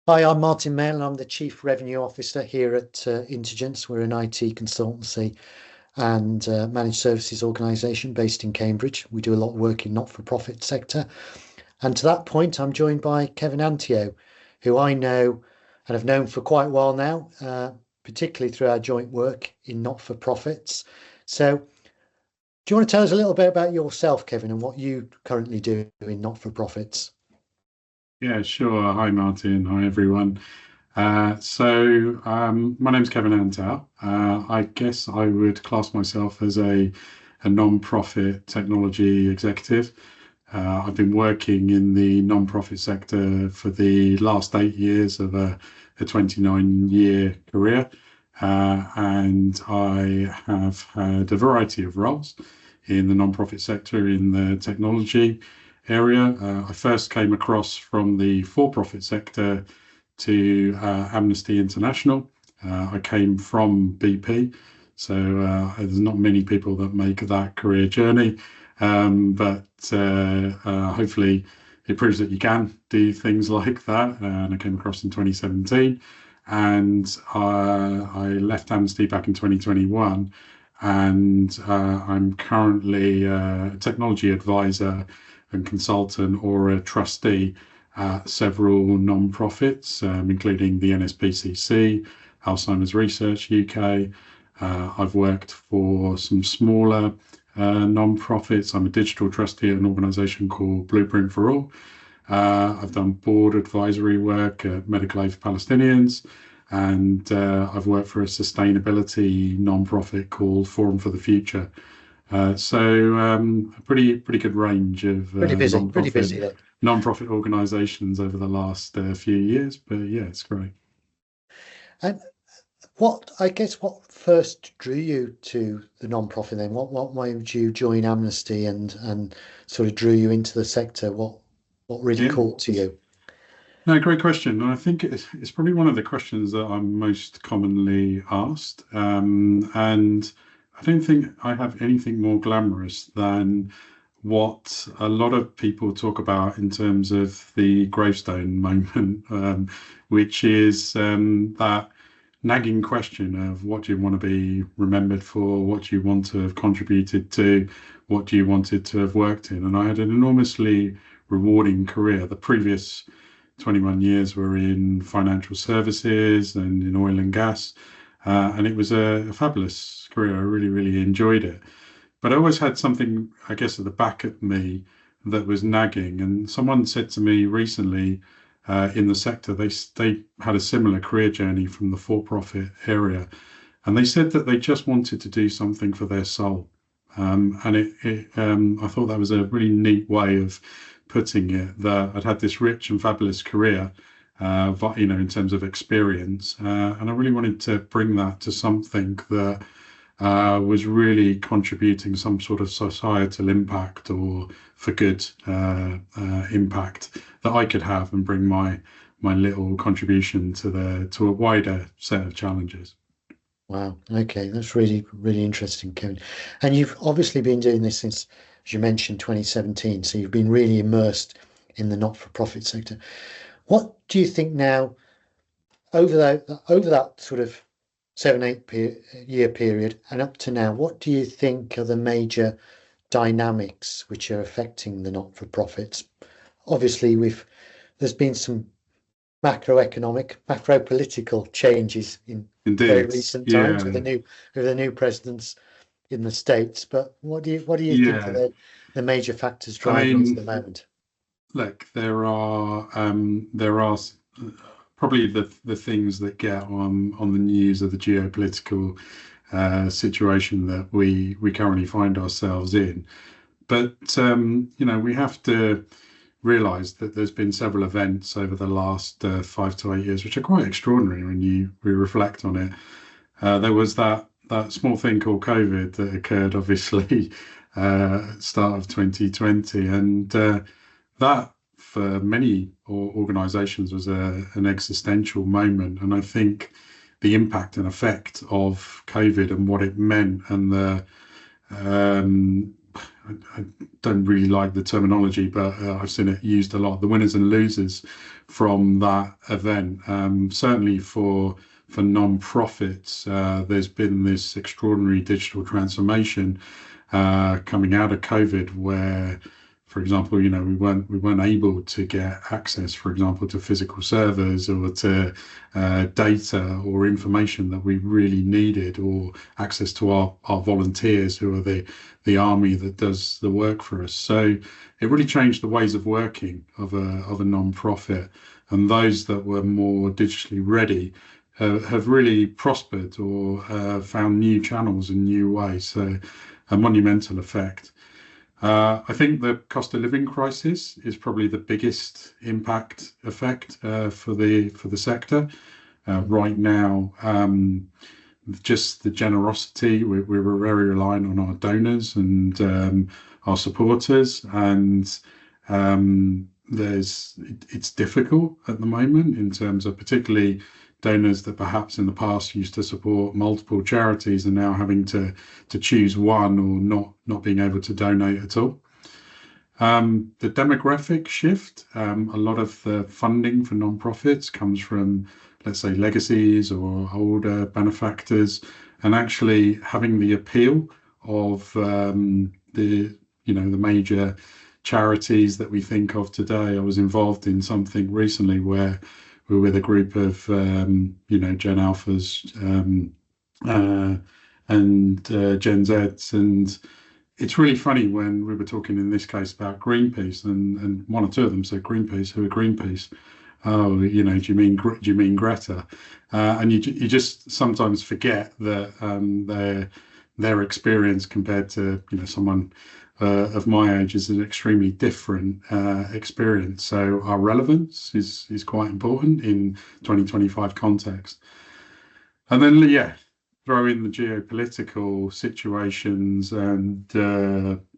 Hi, I'm Martin Mail, and I'm the Chief Revenue Officer here at Intelligence. We're an IT consultancy and managed services organisation based in Cambridge. We do a lot of work in not-for-profit sector. And to that point, I'm joined by Kevin Antao, who I know and have known for quite a while now, particularly through our joint work in not-for-profits. So, do you want to tell us a little bit about yourself, Kevin, and what you currently do in not-for-profits? Yeah, sure. Hi, Martin. Hi, everyone. My name's Kevin Antao. I guess I would class myself as a non-profit technology executive. I've been working in the non-profit sector for the last 8 years of a 29-year career, and I have had a variety of roles in the non-profit sector in the technology area. I first came across from the for-profit sector to Amnesty International. I came from BP, so there's not many people that make that career journey, but hopefully it proves that you can do things like that. And I came across in 2017, and I left Amnesty back in 2021, and I'm currently a technology advisor and consultant or a trustee at several non-profits, including the NSPCC, Alzheimer's Research UK. I've worked for some smaller non-profits. I'm a digital trustee at an organisation called Blueprint for All. I've done board advisory work at Medical Aid for Palestinians, and I've worked for a sustainability non-profit called Forum for the Future. A pretty good range of Pretty non-profit busy then. non-profit organisations over the last few years. But yeah, it's great. And what first drew you to the non-profit then? What made you join Amnesty and sort of drew you into the sector? What really Yeah, called to you? no, great question. And I think it's probably one of the questions that I'm most commonly asked. And I don't think I have anything more glamorous than what a lot of people talk about in terms of the gravestone moment, which is that nagging question of what do you want to be remembered for, what do you want to have contributed to, what do you wanted to have worked in. And I had an enormously rewarding career. The previous 21 years were in financial services and in oil and gas. And it was a fabulous career. I really, really enjoyed it. But I always had something, I guess, at the back of me that was nagging. And someone said to me recently in the sector, they had a similar career journey from the for-profit area. And they said that they just wanted to do something for their soul. I thought that was a really neat way of putting it, that I'd had this rich and fabulous career, in terms of experience. And I really wanted to bring that to something that was really contributing some sort of societal impact or for good impact that I could have and bring my little contribution to a wider set of challenges. Wow. Okay, that's really interesting, Kevin. And you've obviously been doing this since, as you mentioned, 2017. So you've been really immersed in the not-for-profit sector. What do you think now, over that sort of 7, 8 year period and up to now, what do you think are the major dynamics which are affecting the not-for-profits? Obviously, there's been some macroeconomic, macro-political changes in very Indeed. recent times with Yeah. the new presidents in the States. But what do you think are Yeah. the major factors I driving it at the mean, moment? look, there are probably the things that get on the news of the geopolitical situation that we currently find ourselves in. But we have to realise that there's been several events over the last 5 to 8 years, which are quite extraordinary when we reflect on it. There was that small thing called COVID that occurred, obviously, start of 2020, and that for many organisations was an existential moment. And I think the impact and effect of COVID and what it meant, and the um, I don't really like the terminology, but I've seen it used a lot. The winners and losers from that event. Certainly for non-profits, there's been this extraordinary digital transformation coming out of COVID, where, for example, we weren't able to get access, for example, to physical servers or to data or information that we really needed, or access to our volunteers, who are the army that does the work for us. So it really changed the ways of working of a non-profit, and those that were more digitally ready have really prospered, or found new channels and new ways. So a monumental effect. I think the cost of living crisis is probably the biggest impact effect for the sector right now. Just the generosity. We're very reliant on our donors and our supporters, and it's difficult at the moment, in terms of particularly donors that perhaps in the past used to support multiple charities, and now having to choose one, or not being able to donate at all. The demographic shift. A lot of the funding for non-profits comes from, let's say, legacies or older benefactors, and actually having the appeal of the major charities that we think of today. I was involved in something recently where we were with a group of Gen Alphas and Gen Zs, and it's really funny when we were talking in this case about Greenpeace, and one or two of them said, "Greenpeace? Who are Greenpeace?" "Oh, do you mean Greta?" And you just sometimes forget that their experience compared to someone of my age is an extremely different experience. So our relevance is quite important in 2025 context. And then, yeah, throw in the geopolitical situations and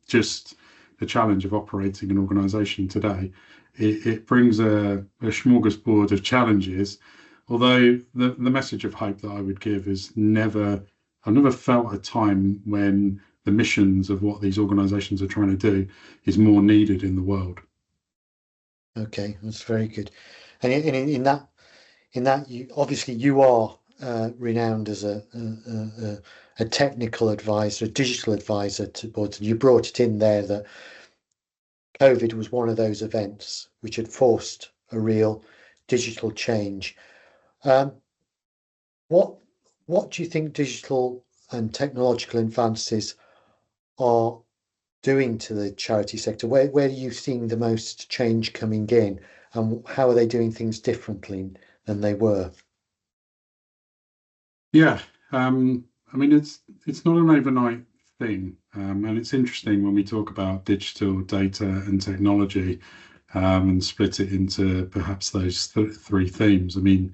just the challenge of operating an organization today. It brings a smorgasbord of challenges. Although the message of hope that I would give is I've never felt a time when the missions of what these organizations are trying to do is more needed in the world. Okay, that's very good. And in that, you are renowned as a technical advisor, a digital advisor to boards. You brought it in there that COVID was one of those events which had forced a real digital change. Um, what what do you think digital and technological advances are doing to the charity sector? Where are you seeing the most change coming in, and how are they doing things differently than they were? Yeah, I mean it's not an overnight thing, and it's interesting when we talk about digital data and technology, and split it into perhaps those three themes. I mean,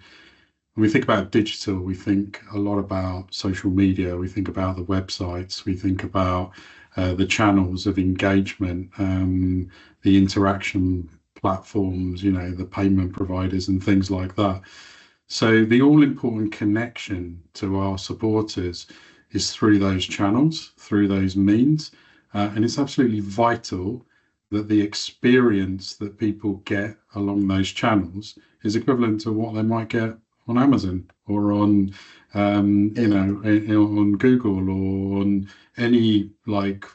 when we think about digital, we think a lot about social media, we think about the websites, we think about the channels of engagement, the interaction platforms, the payment providers and things like that. So the all-important connection to our supporters is through those channels, through those means, and it's absolutely vital that the experience that people get along those channels is equivalent to what they might get on Amazon, or on on Google, or on any, like,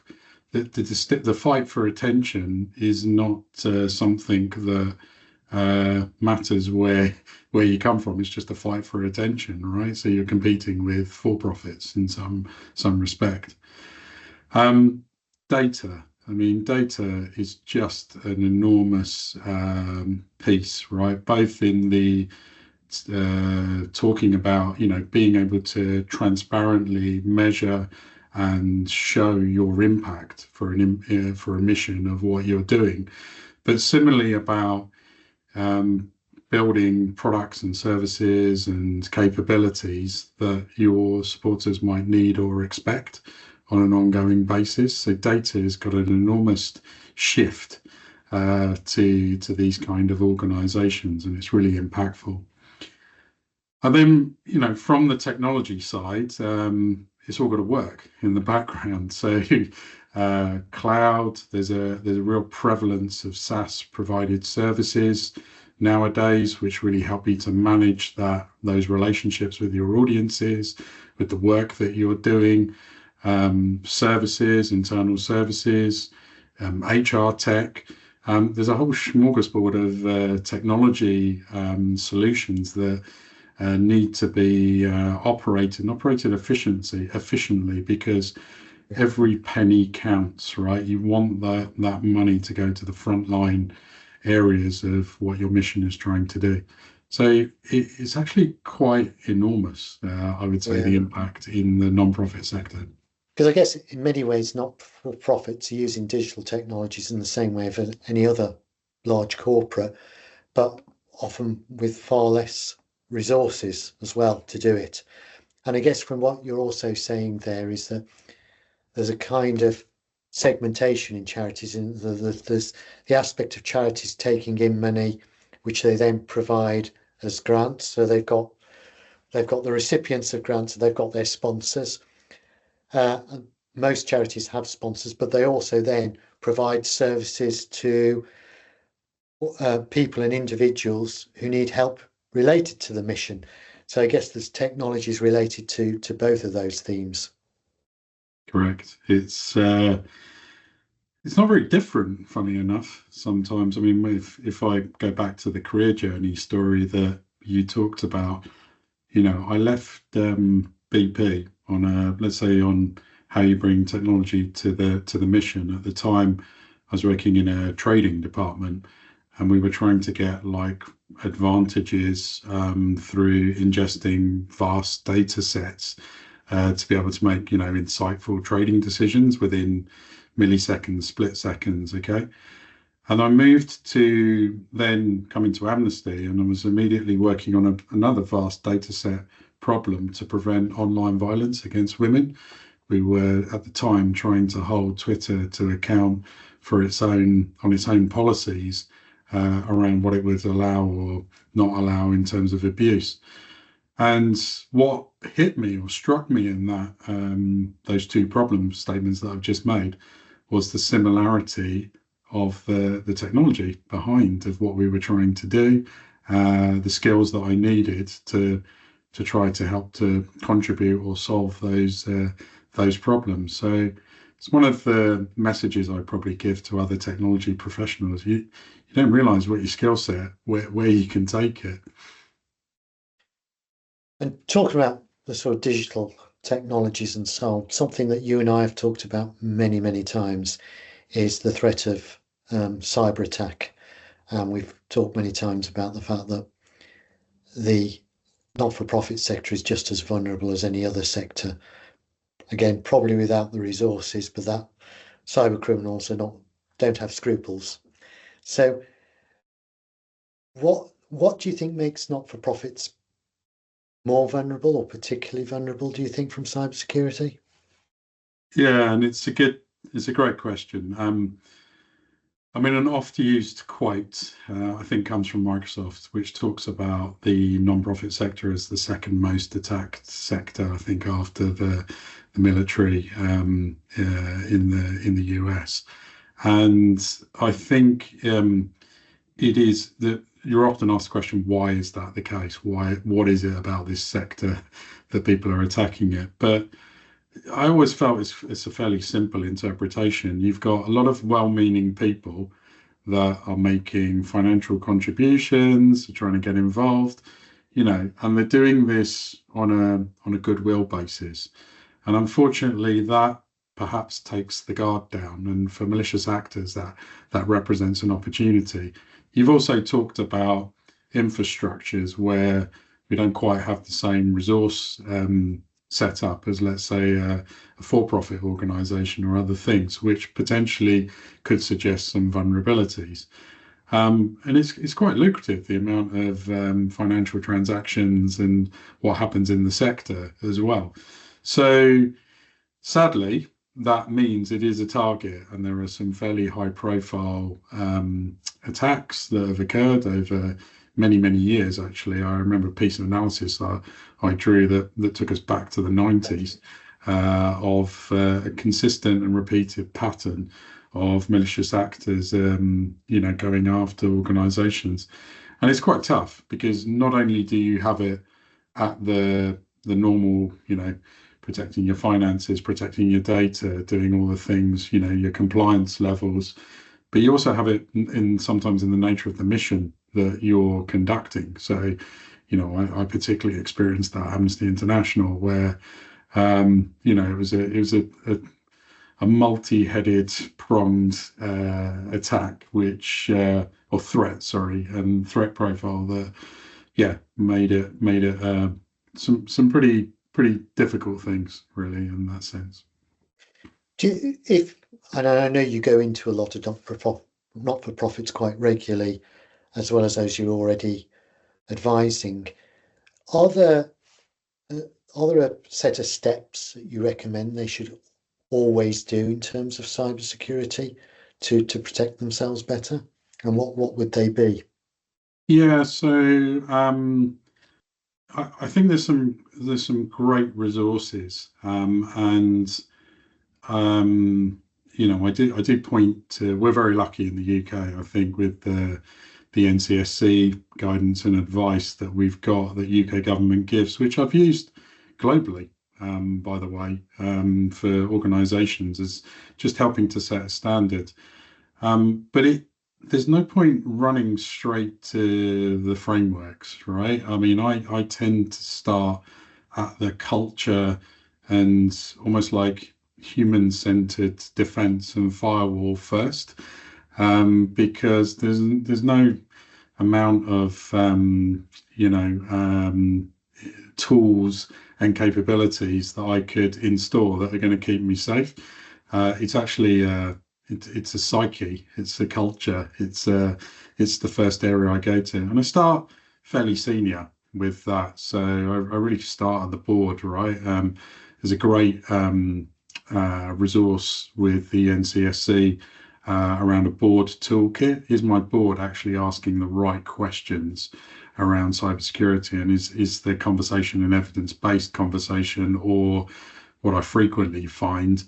the fight for attention is not something that matters where you come from. It's just a fight for attention, right? So you're competing with for-profits in some respect. Data. I mean, data is just an enormous piece, right? Both in the talking about, being able to transparently measure and show your impact for a mission of what you're doing, but similarly about building products and services and capabilities that your supporters might need or expect on an ongoing basis. So data has got an enormous shift to these kind of organizations, and it's really impactful. And then, from the technology side, it's all got to work in the background. So cloud, there's a real prevalence of SaaS provided services nowadays, which really help you to manage those relationships with your audiences, with the work that you're doing, services, internal services, HR tech. There's a whole smorgasbord of technology solutions that need to be operated efficiently, because Yeah. every penny counts, right? You want that money to go to the frontline areas of what your mission is trying to do. So it's actually quite enormous, I would say, Yeah. the impact in the non-profit sector. Because I guess in many ways, not for profits are using digital technologies in the same way of any other large corporate, but often with far less resources as well to do it. And I guess from what you're also saying there is that there's a kind of segmentation in charities, and there's the aspect of charities taking in money, which they then provide as grants. So they've got the recipients of grants, and they've got their sponsors. And most charities have sponsors, but they also then provide services to people and individuals who need help related to the mission. So I guess there's technologies related to both of those themes. Correct. It's not very different, funny enough, sometimes. I mean, if I go back to the career journey story that you talked about, I left BP on let's say, on how you bring technology to the mission. At the time, I was working in a trading department, and we were trying to get like advantages through ingesting vast data sets to be able to make, insightful trading decisions within milliseconds, split seconds. Okay. And I moved to then coming to Amnesty, and I was immediately working on another vast data set problem to prevent online violence against women. We were at the time trying to hold Twitter to account for its own policies around what it would allow or not allow in terms of abuse. And what hit me or struck me in that those two problem statements that I've just made was the similarity of the technology behind of what we were trying to do, the skills that I needed to try to help to contribute or solve those problems. So it's one of the messages I probably give to other technology professionals. You don't realize what your skill set, where you can take it. And talking about the sort of digital technologies and so on, something that you and I have talked about many, many times is the threat of cyber attack. And we've talked many times about the fact that the not-for-profit sector is just as vulnerable as any other sector. Again, probably without the resources, but that cyber criminals don't have scruples. So what do you think makes not-for-profits more vulnerable or particularly vulnerable, do you think, from cybersecurity? Yeah, and it's a great question. I mean, an oft-used quote, I think, comes from Microsoft, which talks about the non-profit sector as the second most attacked sector, I think, after the military in the US. And I think it is that you're often asked the question, why is that the case? What is it about this sector that people are attacking it? But I always felt it's a fairly simple interpretation. You've got a lot of well-meaning people that are making financial contributions, trying to get involved, and they're doing this on a goodwill basis. And unfortunately, that perhaps takes the guard down. And for malicious actors, that represents an opportunity. You've also talked about infrastructures where we don't quite have the same resource set up as, let's say, a for-profit organization or other things, which potentially could suggest some vulnerabilities. And it's quite lucrative, the amount of financial transactions and what happens in the sector as well. So sadly, that means it is a target, and there are some fairly high-profile attacks that have occurred over many, many years, actually. I remember a piece of analysis that I drew that took us back to the 90s. of a consistent and repeated pattern of malicious actors, going after organisations. And it's quite tough because not only do you have it at the normal, protecting your finances, protecting your data, doing all the things, your compliance levels, but you also have it in sometimes in the nature of the mission that you're conducting. So, I particularly experienced that at Amnesty International, where it was a multi-headed pronged attack, which or threat, sorry, and threat profile that made it some pretty difficult things really in that sense. And I know you go into a lot of not-for-profits quite regularly, as well as those you're already advising. Are there a set of steps that you recommend they should always do in terms of cybersecurity to protect themselves better? And what would they be? Yeah, so I think there's some great resources, and I do point to, we're very lucky in the UK, I think, with the NCSC guidance and advice that we've got that UK government gives, which I've used globally, by the way, for organisations as just helping to set a standard. But there's no point running straight to the frameworks, right? I mean, I tend to start at the culture and almost like human-centered defense and firewall first, because there's no amount of tools and capabilities that I could install that are going to keep me safe. It's actually it's a psyche, it's a culture, it's the first area I go to, and I start fairly senior with that. So I really start at the board, right? There's a great resource with the NCSC around a board toolkit. Is my board actually asking the right questions around cybersecurity, and is the conversation an evidence-based conversation, or what I frequently find,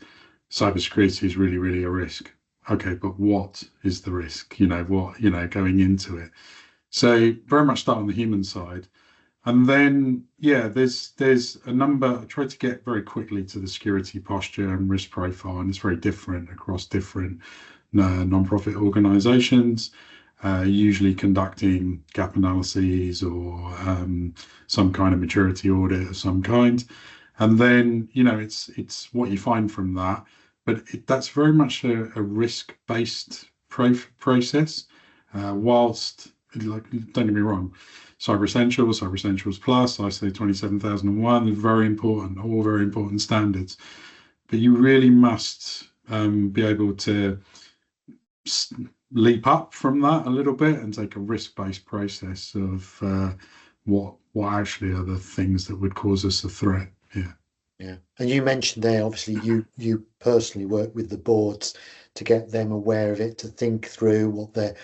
cybersecurity is really, really a risk. Okay, but what is the risk? Going into it. So very much start on the human side. And then, there's a number. I try to get very quickly to the security posture and risk profile, and it's very different across different non-profit organizations, usually conducting gap analyses or some kind of maturity audit of some kind. And then, it's what you find from that. But that's very much a risk-based process, whilst, don't get me wrong, Cyber Essentials, Cyber Essentials Plus, ISO 27001, very important, all very important standards. But you really must be able to leap up from that a little bit and take a risk-based process of what actually are the things that would cause us a threat. Yeah. And you mentioned there, obviously, you personally work with the boards to get them aware of it, to think through what the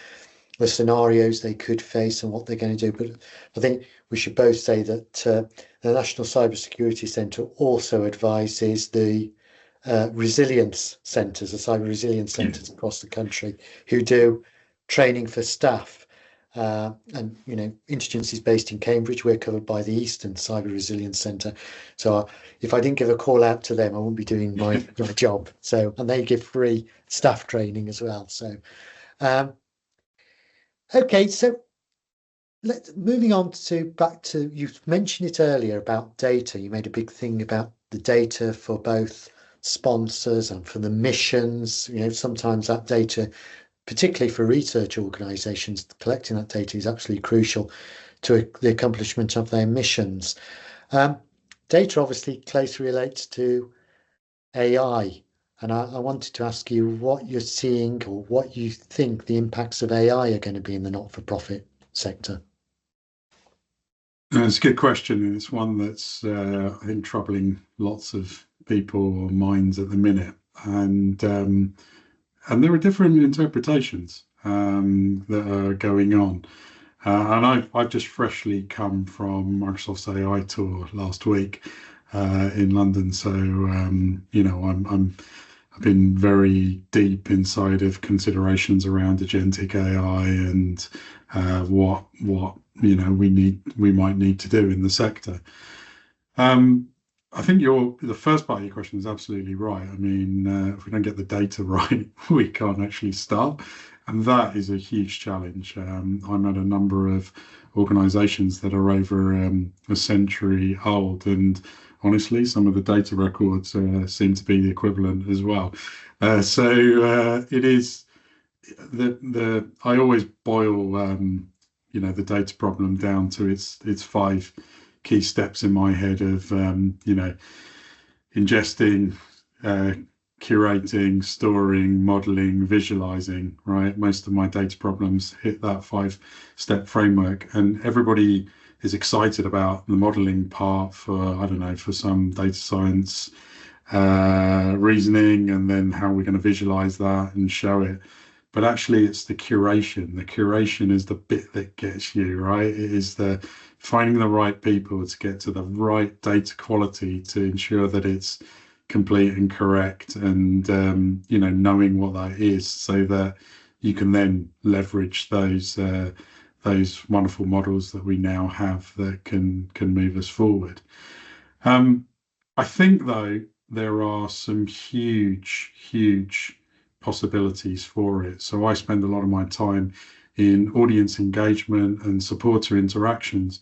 scenarios they could face and what they're going to do. But I think we should both say that the National Cybersecurity Centre also advises the resilience centres, the cyber resilience centres across the country, who do training for staff. And Intergens is based in Cambridge. We're covered by the Eastern Cyber Resilience Centre. So if I didn't give a call out to them, I wouldn't be doing my job. So, and they give free staff training as well. So, okay. So moving on back to, you mentioned it earlier about data. You made a big thing about the data for both sponsors and for the missions. Sometimes that data, particularly for research organisations, collecting that data is absolutely crucial to the accomplishment of their missions. Data obviously closely relates to AI, and I wanted to ask you what you're seeing or what you think the impacts of AI are going to be in the not-for-profit sector. It's a good question, and it's one that's I think troubling lots of people or minds at the minute, and there are different interpretations that are going on. And I've just freshly come from Microsoft's AI tour last week, in London. So I've been very deep inside of considerations around agentic AI and what we might need to do in the sector. Um, I think the first part of your question is absolutely right. I mean, if we don't get the data right, we can't actually start, and that is a huge challenge. I'm at a number of organisations that are over a century old, and honestly, some of the data records seem to be the equivalent as well. It is the I always boil the data problem down to its five key steps in my head of ingesting, uh, curating, storing, modeling, visualizing, right? Most of my data problems hit that five-step framework, and everybody is excited about the modeling part for, I don't know, for some data science reasoning, and then how we're going to visualize that and show it. But actually, it's the curation. The curation is the bit that gets you, right? It is the finding the right people to get to the right data quality to ensure that it's complete and correct, and knowing what that is, so that you can then leverage those wonderful models that we now have that can move us forward. Um, I think though there are some huge, huge possibilities for it. So I spend a lot of my time in audience engagement and supporter interactions.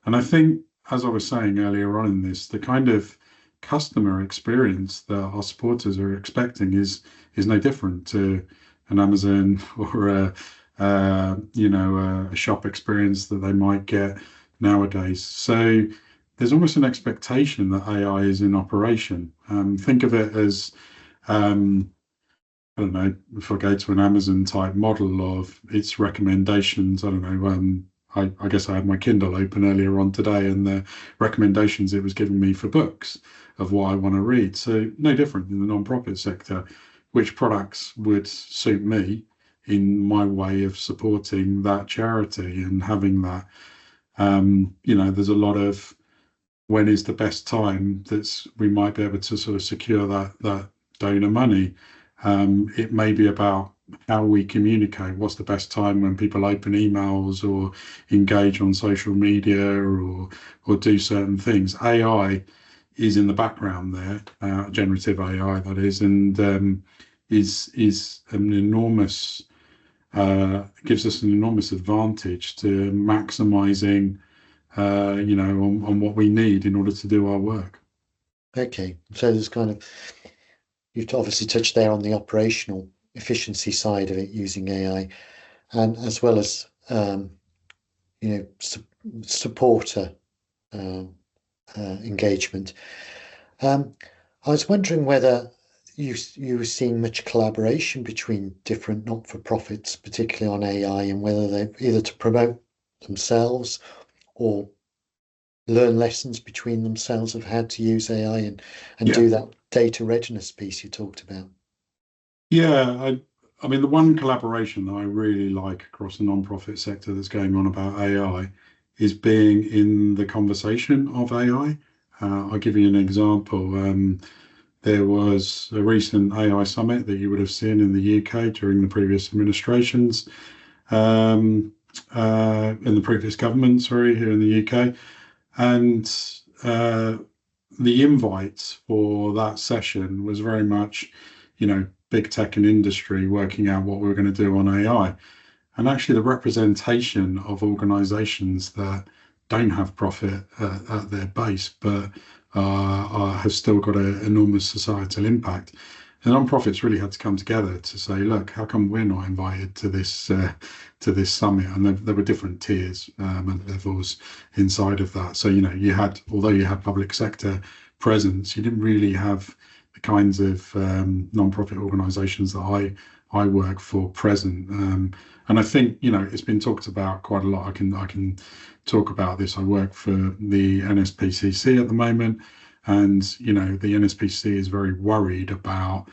And I think, as I was saying earlier on in this, the kind of customer experience that our supporters are expecting is no different to an Amazon or a shop experience that they might get nowadays. So there's almost an expectation that AI is in operation. Think of it as I don't know, if I go to an Amazon type model of its recommendations, I don't know, I guess I had my Kindle open earlier on today, and the recommendations it was giving me for books of what I want to read. So no different in the non-profit sector, which products would suit me in my way of supporting that charity and having that. There's a lot of when is the best time that's we might be able to sort of secure that donor money. It may be about how we communicate. What's the best time when people open emails or engage on social media or do certain things. AI is in the background there, generative AI that is, and is an enormous gives us an enormous advantage to maximizing on what we need in order to do our work. Okay, so you've obviously touched there on the operational efficiency side of it using AI, and as well as supporter uh, engagement. I was wondering whether you were seeing much collaboration between different not-for-profits, particularly on AI, and whether they either to promote themselves or learn lessons between themselves of how to use AI and Yeah. do that data readiness piece you talked about. Yeah, I mean, the one collaboration that I really like across the non-profit sector that's going on about AI is being in the conversation of AI. I'll give you an example. There was a recent AI summit that you would have seen in the UK during the previous administrations, in the previous government, sorry, here in the UK. And the invite for that session was very much, big tech and industry working out what we were going to do on AI. And actually, the representation of organizations that don't have profit at their base, but have still got an enormous societal impact. The non-profits really had to come together to say, look, how come we're not invited to this summit? And there were different tiers and levels inside of that. So although you had public sector presence, you didn't really have the kinds of non-profit organisations that I work for present. And I think it's been talked about quite a lot. I can talk about this. I work for the NSPCC at the moment, and the NSPC is very worried about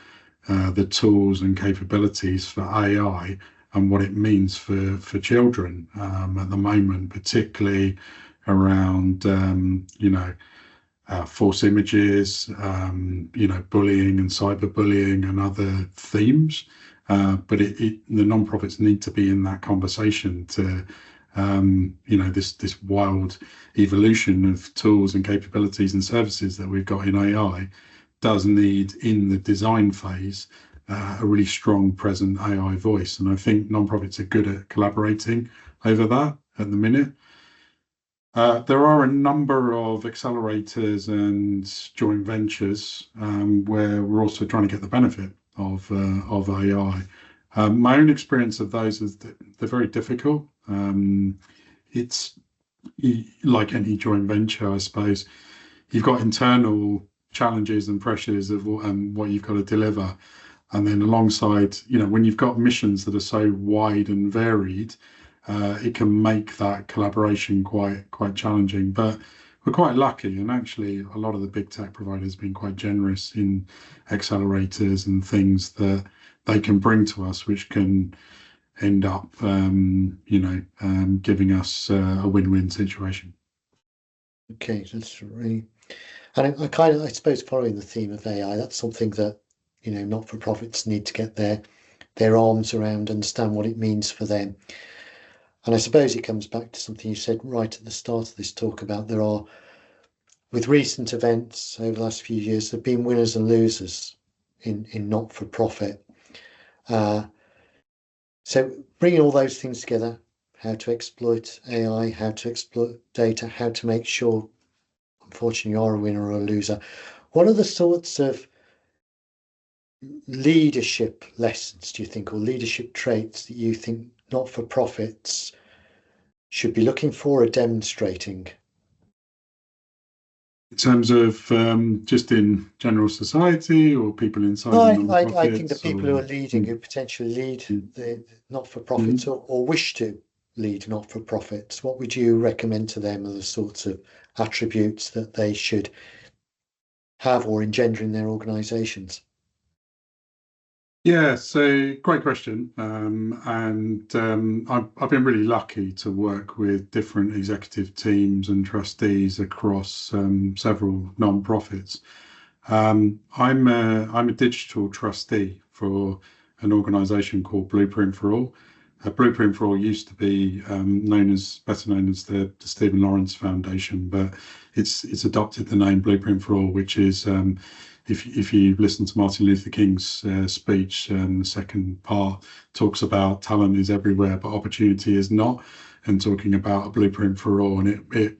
the tools and capabilities for AI and what it means for children at the moment, particularly around false images, bullying and cyberbullying and other themes. But the non-profits need to be in that conversation to, this wild evolution of tools and capabilities and services that we've got in AI does need in the design phase a really strong present AI voice. And I think non-profits are good at collaborating over that at the minute. There are a number of accelerators and joint ventures where we're also trying to get the benefit of AI. My own experience of those is that they're very difficult. It's like any joint venture, I suppose. You've got internal challenges and pressures of what you've got to deliver. And then alongside, when you've got missions that are so wide and varied, it can make that collaboration quite challenging. But we're quite lucky, and actually, a lot of the big tech providers have been quite generous in accelerators and things that they can bring to us, which can end up, giving us a win-win situation. Okay, that's really, and I suppose following the theme of AI, that's something that not-for-profits need to get their arms around, understand what it means for them. And I suppose it comes back to something you said right at the start of this talk about with recent events over the last few years, there have been winners and losers in not-for-profit. So bringing all those things together, how to exploit AI, how to exploit data, how to make sure, unfortunately, you are a winner or a loser. What are the sorts of leadership lessons, do you think, or leadership traits that you think not-for-profits should be looking for or demonstrating? In terms of just in general society or people inside the non-profits? I think the people who are leading, who potentially lead the not-for-profits or wish to lead not-for-profits, what would you recommend to them are the sorts of attributes that they should have or engender in their organisations? Yeah, so great question. I've been really lucky to work with different executive teams and trustees across several non-profits. I'm a digital trustee for an organisation called Blueprint for All. Blueprint for All used to be better known as the Stephen Lawrence Foundation, but it's adopted the name Blueprint for All, which is if you listen to Martin Luther King's speech, the second part talks about talent is everywhere, but opportunity is not, and talking about a blueprint for all, and it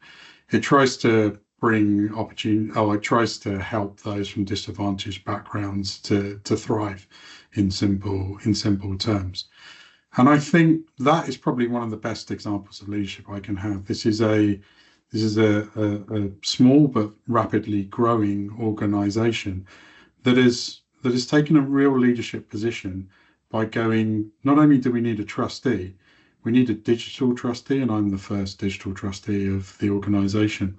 tries to bring opportunity, or it tries to help those from disadvantaged backgrounds to thrive in simple terms. And I think that is probably one of the best examples of leadership I can have. This is a small but rapidly growing organization that is taken a real leadership position by going, not only do we need a trustee, we need a digital trustee, and I'm the first digital trustee of the organization.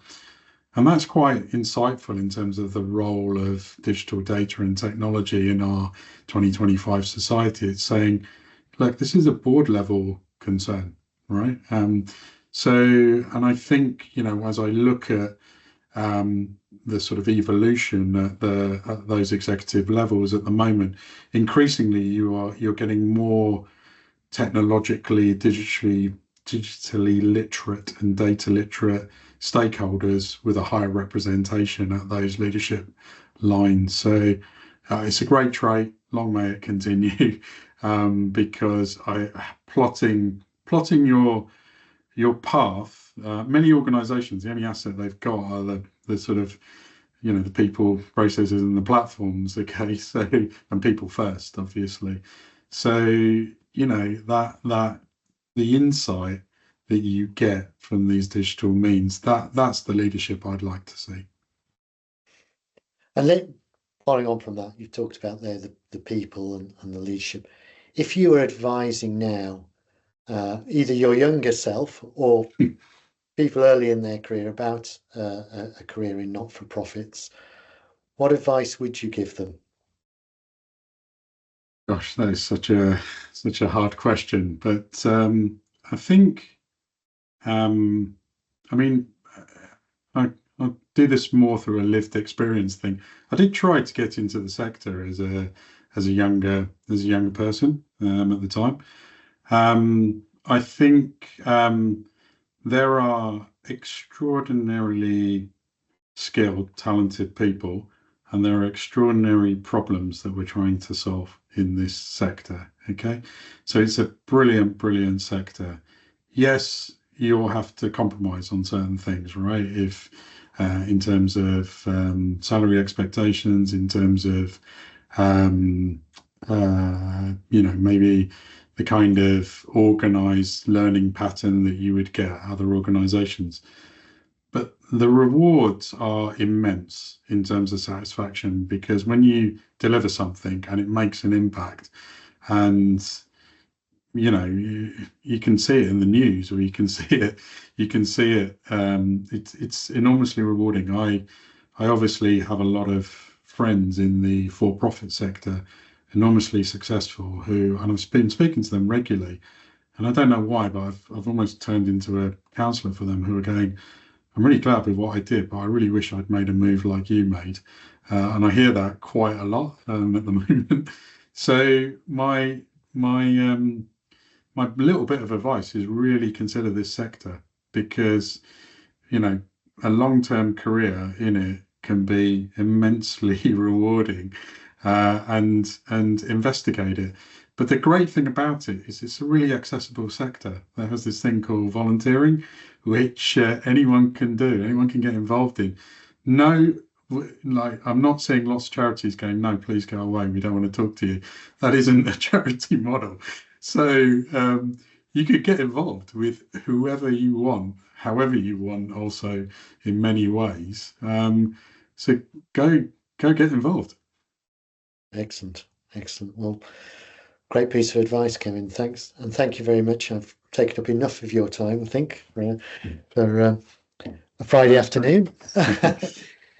And that's quite insightful in terms of the role of digital data and technology in our 2025 society. It's saying, look, this is a board level concern, right? And I think, as I look at the sort of evolution at those executive levels at the moment, increasingly you're getting more technologically, digitally literate and data literate stakeholders with a higher representation at those leadership lines. So it's a great trait. Long may it continue, because plotting your path. Many organisations, the only asset they've got are the sort of the people, processes, and the platforms. Okay, so and people first, obviously. So that the insight that you get from these digital means, that's the leadership I'd like to see. And then following on from that, you've talked about there the people and the leadership. If you were advising now, either your younger self or people early in their career about a career in not-for-profits, what advice would you give them? Gosh, that is such a hard question, but I think, I mean, I do this more through a lived experience thing. I did try to get into the sector as a younger person at the time. I think there are extraordinarily skilled, talented people, and there are extraordinary problems that we're trying to solve in this sector. Okay, so it's a brilliant, brilliant sector. Yes, you'll have to compromise on certain things, right? If in terms of salary expectations, in terms of maybe the kind of organized learning pattern that you would get at other organizations. But the rewards are immense in terms of satisfaction, because when you deliver something and it makes an impact, and you can see it in the news, or you can see it. It's enormously rewarding. I obviously have a lot of friends in the for-profit sector, enormously successful, and I've been speaking to them regularly, and I don't know why, but I've almost turned into a counsellor for them, who are going, I'm really glad with what I did, but I really wish I'd made a move like you made. And I hear that quite a lot at the moment. So my little bit of advice is really consider this sector, because a long-term career in it can be immensely rewarding, and investigate it. But the great thing about it is it's a really accessible sector. There has this thing called volunteering, which anyone can do, anyone can get involved in. No, like, I'm not seeing lots of charities going, no, please go away, we don't want to talk to you. That isn't a charity model. So you could get involved with whoever you want, however you want, also in many ways. So go get involved. Excellent, excellent. Well, great piece of advice, Kevin. Thanks, and thank you very much. I've taken up enough of your time, I think, for a Friday afternoon.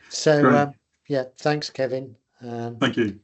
So, Great. yeah, thanks, Kevin. Thank you.